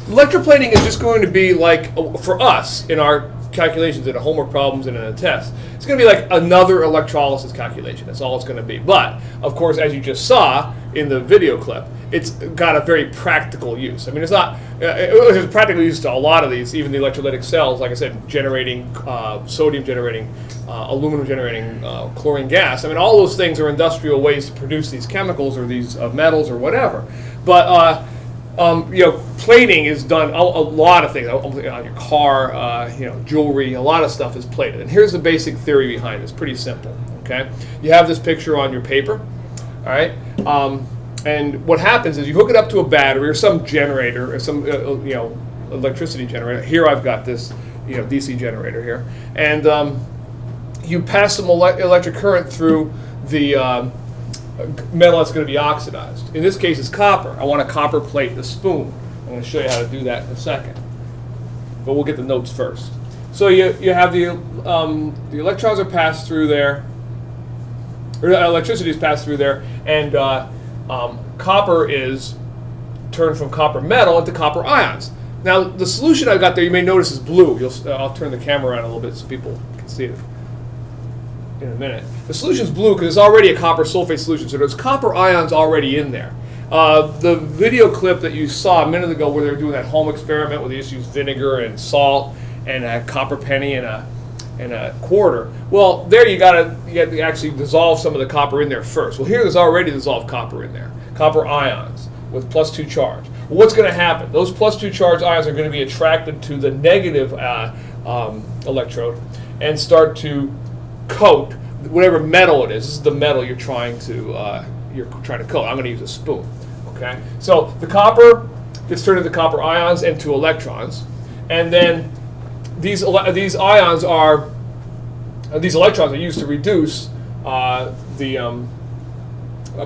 electroplating is just going to be like, for us, in our calculations, in the homework problems, and in a test, it's going to be like another electrolysis calculation. That's all it's going to be. But, of course, as you just saw in the video clip, it's got a very practical use. I mean, it's not, it's practical use to a lot of these, even the electrolytic cells, like I said, generating sodium generating, aluminum generating chlorine gas. I mean, all those things are industrial ways to produce these chemicals or these metals or whatever. But, plating is done, a lot of things, on your car, jewelry, a lot of stuff is plated. And here's the basic theory behind it. It's pretty simple, okay? You have this picture on your paper, all right? And what happens is you hook it up to a battery or some generator or some, electricity generator. Here I've got this, DC generator here. And you pass some electric current through the metal that's going to be oxidized. In this case, it's copper. I want to copper plate the spoon. I'm going to show you how to do that in a second. But we'll get the notes first. So you have the electrons are passed through there, or electricity is passed through there, and copper is turned from copper metal into copper ions. Now, the solution I've got there, you may notice, is blue. I'll turn the camera around a little bit so people can see it in a minute. The solution is blue because it's already a copper sulfate solution, so there's copper ions already in there. The video clip that you saw a minute ago where they were doing that home experiment where they just used vinegar and salt and a copper penny and a quarter. Well, there you got to actually dissolve some of the copper in there first. Well, here there's already dissolved copper in there, copper ions with +2 charge. Well, what's going to happen? Those +2 charge ions are going to be attracted to the negative electrode and start to coat whatever metal it is. This is the metal you're trying to coat. I'm going to use a spoon. Okay, so the copper gets turned into copper ions and to electrons, and then these electrons are used to reduce the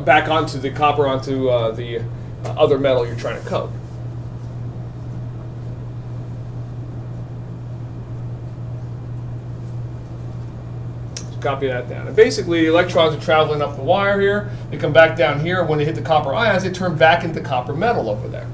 back onto the copper onto the other metal you're trying to coat. Copy that down. And basically, the electrons are traveling up the wire here. They come back down here. When they hit the copper ions, they turn back into copper metal over there.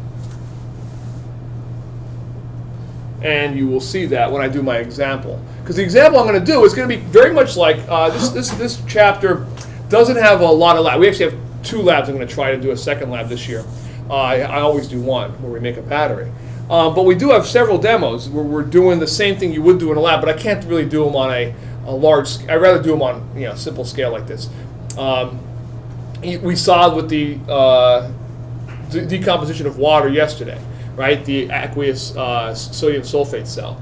And you will see that when I do my example. Because the example I'm going to do is going to be very much like this chapter doesn't have a lot of labs. We actually have 2 labs. I'm going to try to do a second lab this year. I always do one where we make a battery. But we do have several demos where we're doing the same thing you would do in a lab, but I can't really do them on a large. I'd rather do them on simple scale like this. We saw with the decomposition of water yesterday, right? The aqueous sodium sulfate cell.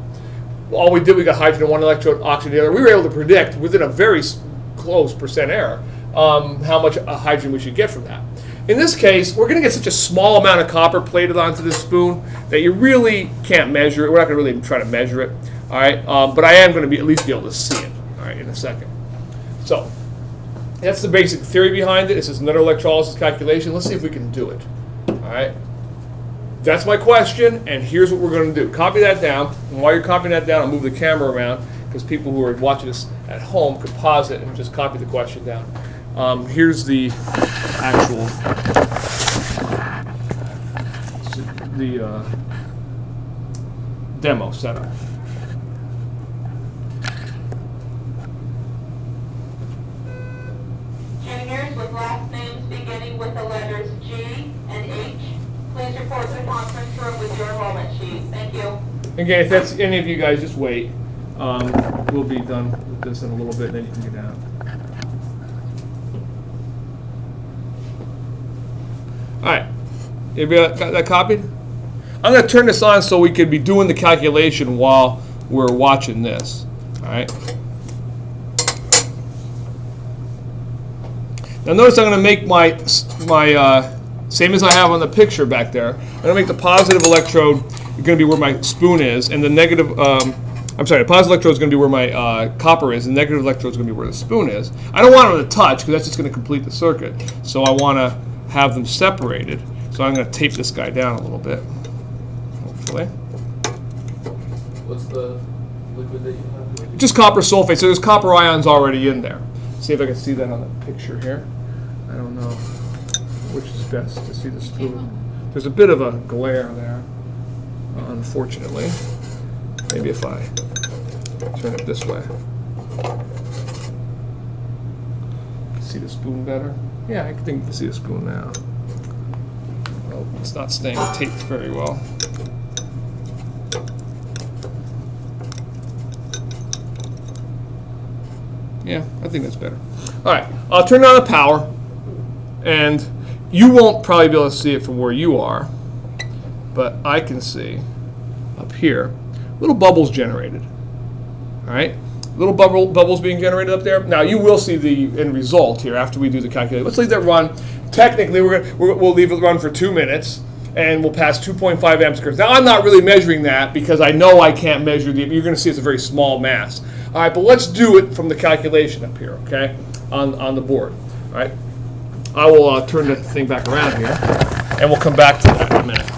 All we did, we got hydrogen one electrode, oxygen the other. We were able to predict within a very close percent error how much hydrogen we should get from that. In this case, we're going to get such a small amount of copper plated onto this spoon that you really can't measure it. We're not going to really try to measure it. All right, but I am going to at least be able to see it. All right, in a second. So that's the basic theory behind it. This is another electrolysis calculation. Let's see if we can do it. All right. That's my question, and here's what we're going to do. Copy that down. And while you're copying that down, I'll move the camera around because people who are watching this at home could pause it and just copy the question down. Here's the actual demo setup. Juniors with last names beginning with the letters G and H, please report to the conference room with your enrollment sheet. Thank you. Again, if that's any of you guys, just wait. We'll be done with this in a little bit, and then you can get down. All right, everybody got that copied? I'm going to turn this on so we could be doing the calculation while we're watching this. All right. Now notice I'm going to make my same as I have on the picture back there. I'm going to make the positive electrode going to be where my spoon is, and the negative. The positive electrode is going to be where my copper is, and the negative electrode is going to be where the spoon is. I don't want them to touch because that's just going to complete the circuit. So I want to have them separated. So I'm going to tape this guy down a little bit, hopefully. What's the liquid that you have? Just copper sulfate. So there's copper ions already in there. See if I can see that on the picture here. I don't know which is best to see the spoon. There's a bit of a glare there. unfortunately. Maybe if I turn it this way. See the spoon better? Yeah, I think you can see the spoon now. Oh, it's not staying taped very well. Yeah, I think that's better. All right, I'll turn on the power, and you won't probably be able to see it from where you are, but I can see up here little bubbles generated. All right, little bubbles being generated up there. Now you will see the end result here after we do the calculation. Let's leave that run. Technically, we'll leave it run for 2 minutes, and we'll pass 2.5 amps current. Now I'm not really measuring that because I know I can't measure the. You're going to see it's a very small mass. All right, but let's do it from the calculation up here, okay, on the board. All right, I will turn the thing back around here, and we'll come back to that in a minute.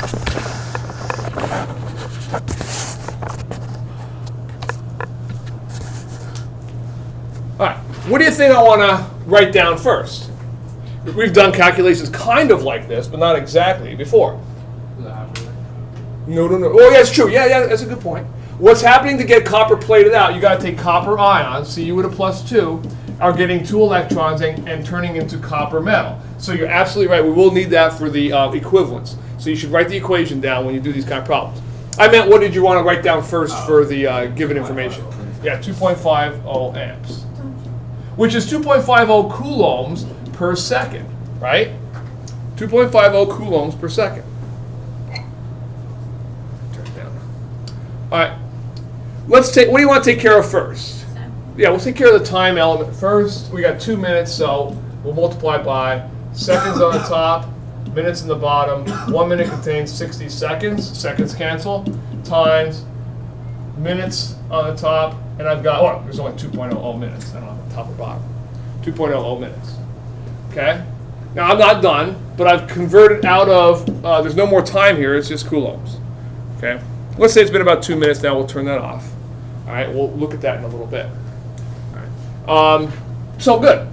All right, what do you think I want to write down first? We've done calculations kind of like this, but not exactly before. No. Oh, yeah, it's true. Yeah, that's a good point. What's happening to get copper plated out? You got to take copper ions, Cu with a +2, are getting 2 electrons and turning into copper metal. So you're absolutely right. We will need that for the equivalence. So you should write the equation down when you do these kind of problems. I meant, what did you want to write down first for the given information? Yeah, 2.50 amps, which is 2.50 coulombs per second, right? 2.50 coulombs per second. Turn it down. All right. Let's take, what do you want to take care of first? Yeah, we'll take care of the time element first. We got 2 minutes, so we'll multiply by seconds on the top, minutes in the bottom. 1 minute contains 60 seconds. Seconds cancel. Times minutes on the top, and I've got, oh, there's only 2.00 minutes. I don't have the top or bottom. 2.00 minutes. Okay? Now, I'm not done, but I've converted out of, there's no more time here, it's just coulombs. Okay? Let's say it's been about 2 minutes now, we'll turn that off. All right, we'll look at that in a little bit. All right. So good.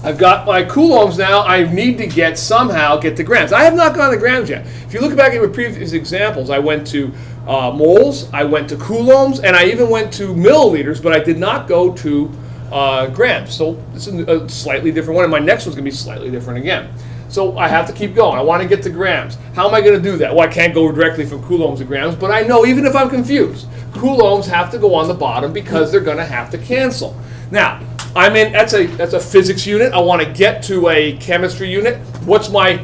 I've got my coulombs now. I need to get the grams. I have not gone to grams yet. If you look back at my previous examples, I went to moles, I went to coulombs, and I even went to milliliters, but I did not go to grams. So this is a slightly different one, and my next one's going to be slightly different again. So I have to keep going. I want to get to grams. How am I going to do that? Well, I can't go directly from coulombs to grams, but I know even if I'm confused, coulombs have to go on the bottom because they're going to have to cancel. Now, I'm in, that's a physics unit. I want to get to a chemistry unit. What's my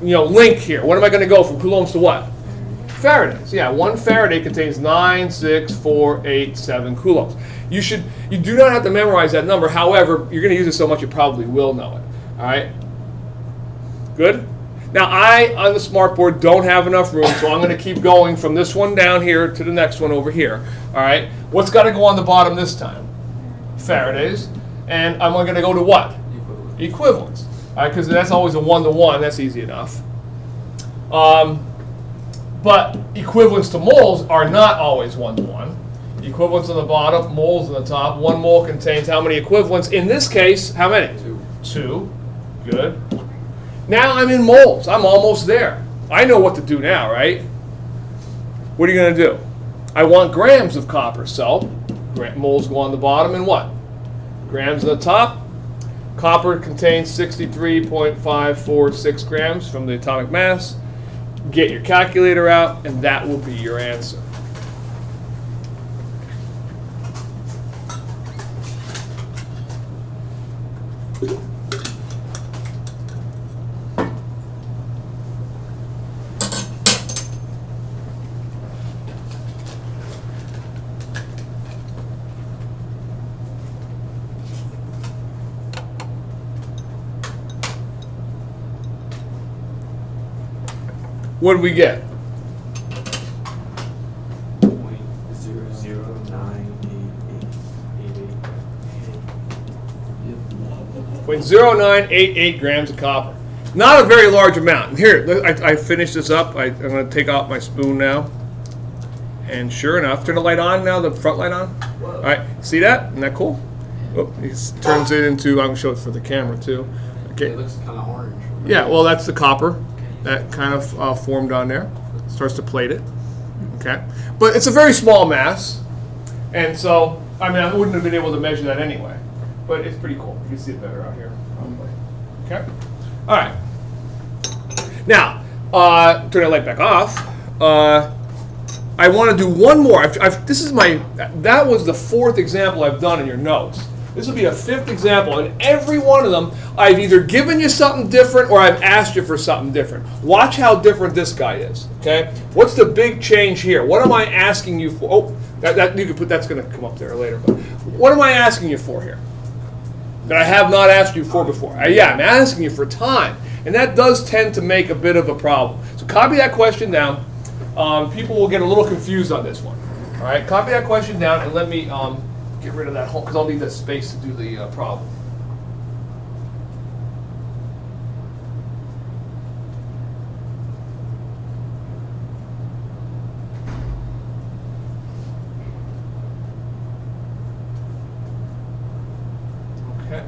link here? What am I going to go from coulombs to what? Faradays. Yeah, 1 Faraday contains 9.648.7 coulombs. You do not have to memorize that number. However, you're going to use it so much you probably will know it. All right? Good? Now, I, on the smartboard, don't have enough room, so I'm going to keep going from this one down here to the next one over here. All right? What's got to go on the bottom this time? Faradays. And I'm going to go to what? Equivalence. All right, because that's always a 1-to-1. That's easy enough. But equivalents to moles are not always 1-to-1. Equivalents on the bottom, moles on the top. 1 mole contains how many equivalents? In this case, how many? 2. Good. Now I'm in moles. I'm almost there. I know what to do now, right? What are you going to do? I want grams of copper, so moles go on the bottom and what? Grams on the top. Copper contains 63.546 grams from the atomic mass. Get your calculator out, and that will be your answer. What did we get? 0.0988 grams of copper. Not a very large amount. Here, I finished this up. I'm going to take out my spoon now. And sure enough, turn the light on now, the front light on. Whoa. All right, see that? Isn't that cool? Oh, it turns it into, I'm going to show it for the camera too. Okay. It looks kind of orange. Yeah, well, that's the copper that kind of formed on there. Starts to plate it. Okay, but it's a very small mass, and so I mean I wouldn't have been able to measure that anyway. But it's pretty cool. You can see it better out here, probably. Okay, all right. Now turn that light back off. I want to do one more. This is that was the 4th example I've done in your notes. This will be a 5th example, and every one of them, I've either given you something different or I've asked you for something different. Watch how different this guy is. Okay, what's the big change here? What am I asking you for? Oh, that you could put. That's going to come up there later. But what am I asking you for here? That I have not asked you for before. Yeah, I'm asking you for time, and that does tend to make a bit of a problem. So copy that question down. People will get a little confused on this one. All right, copy that question down, and let me get rid of that whole, because I'll need that space to do the problem. Okay.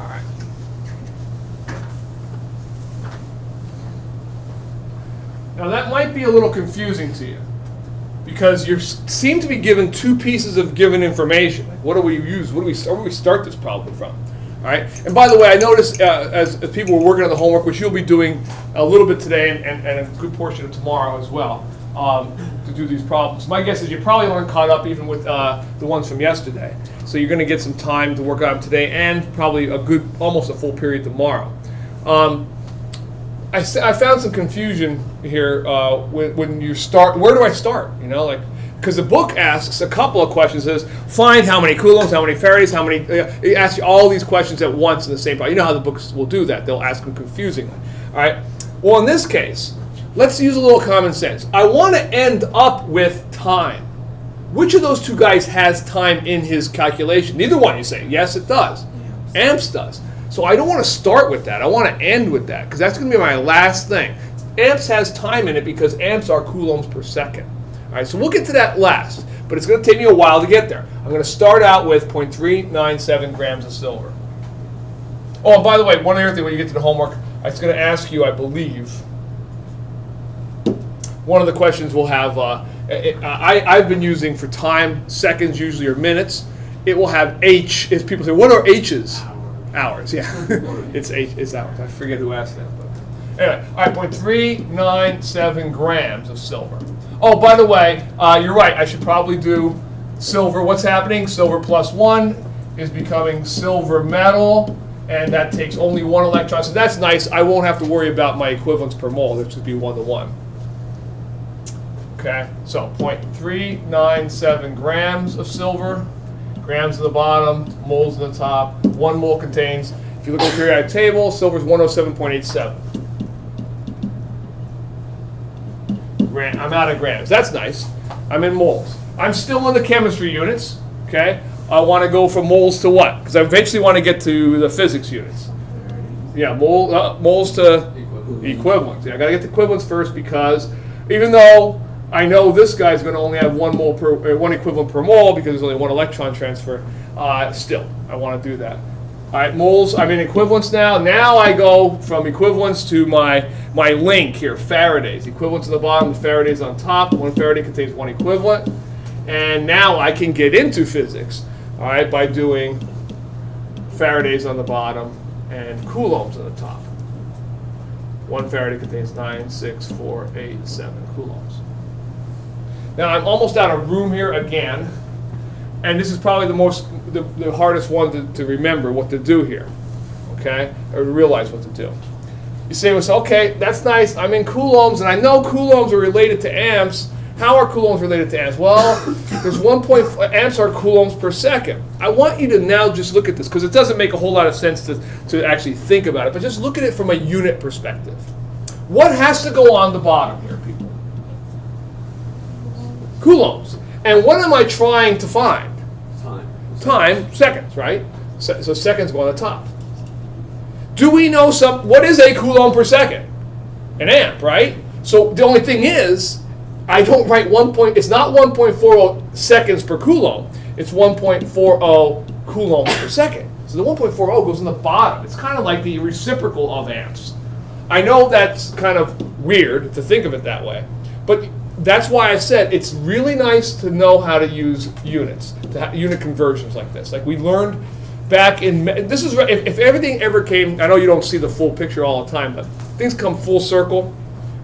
All right. Now that might be a little confusing to you, because you seem to be given 2 pieces of given information. Like, what do we use? Where do we start this problem from? All right. And by the way, I noticed as people were working on the homework, which you'll be doing a little bit today and a good portion of tomorrow as well, to do these problems. My guess is you probably aren't caught up even with the ones from yesterday. So you're going to get some time to work on them today, and probably almost a full period tomorrow. I found some confusion here when you start. Where do I start? You know, like, because the book asks a couple of questions. It says, find how many coulombs, how many Faradays, how many. It asks you all these questions at once in the same problem. You know how the books will do that. They'll ask them confusingly. All right. Well, in this case, let's use a little common sense. I want to end up with time. Which of those 2 guys has time in his calculation? Neither one, you say. Yes, it does. Amps does. So I don't want to start with that. I want to end with that, because that's going to be my last thing. Amps has time in it because amps are coulombs per second. All right, so we'll get to that last, but it's going to take me a while to get there. I'm going to start out with 0.397 grams of silver. Oh, and by the way, one other thing when you get to the homework, it's going to ask you, I believe, one of the questions will have, I've been using for time, seconds usually, or minutes. It will have H. If people say, what are H's? Hours, yeah. It's hours. I forget who asked that. But anyway, all right, 0.397 grams of silver. Oh, by the way, you're right. I should probably do silver. What's happening? Silver plus 1 is becoming silver metal, and that takes only 1 electron. So that's nice. I won't have to worry about my equivalents per mole. That should be 1 to 1. Okay, so 0.397 grams of silver. Grams at the bottom, moles at the top. 1 mole contains, if you look at the periodic table, silver is 107.87. I'm out of grams. That's nice. I'm in moles. I'm still in the chemistry units. Okay. I want to go from moles to what? Because I eventually want to get to the physics units. Yeah, moles to equivalents. Yeah, I got to get the equivalents first, because even though I know this guy's going to only have 1 equivalent per mole because there's only 1 electron transfer, still, I want to do that. All right, moles, I'm in equivalents now. Now I go from equivalents to my link here, Faradays. Equivalents on the bottom, Faradays on top. 1 Faraday contains 1 equivalent. And now I can get into physics, all right, by doing Faradays on the bottom and coulombs on the top. 1 Faraday contains 9, 6, 4, 8, 7 coulombs. Now I'm almost out of room here again, and this is probably the hardest one to remember what to do here, okay, or to realize what to do. You say, well, okay, that's nice. I'm in coulombs, and I know coulombs are related to amps. How are coulombs related to amps? Well, there's amps are coulombs per second. I want you to now just look at this, because it doesn't make a whole lot of sense to actually think about it, but just look at it from a unit perspective. What has to go on the bottom here, people? Coulombs. And what am I trying to find? Time, seconds, right? So seconds go on the top. Do we know what is a coulomb per second? An amp, right? So the only thing is, I don't write it's not 1.40 seconds per coulomb. It's 1.40 coulombs per second. So the 1.40 goes in the bottom. It's kind of like the reciprocal of amps. I know that's kind of weird to think of it that way, but that's why I said it's really nice to know how to use units, unit conversions like this. Like we learned back in, this is, if everything ever came, I know you don't see the full picture all the time, but things come full circle,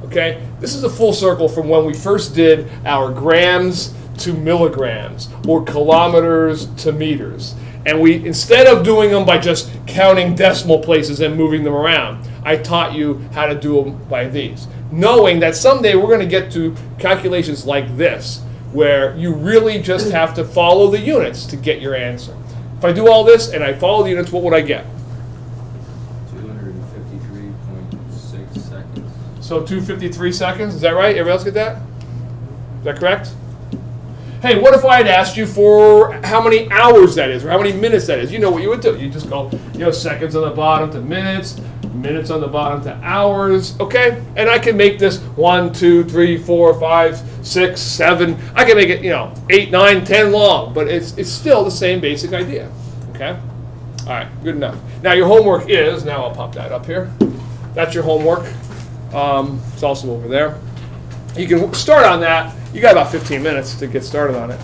okay? This is a full circle from when we first did our grams to milligrams or kilometers to meters. And we, instead of doing them by just counting decimal places and moving them around, I taught you how to do them by these, knowing that someday we're going to get to calculations like this, where you really just have to follow the units to get your answer. If I do all this and I follow the units, what would I get? 253.6 seconds. So 253 seconds, is that right? Everybody else get that? Is that correct? Hey, what if I had asked you for how many hours that is, or how many minutes that is? You know what you would do. You just go, seconds on the bottom to minutes, minutes on the bottom to hours, okay? And I can make this 1, 2, 3, 4, 5, 6, 7. I can make it, 8, 9, 10 long, but it's still the same basic idea, okay? All right, good enough. Now your homework is, now I'll pop that up here. That's your homework. It's also over there. You can start on that. You got about 15 minutes to get started on it.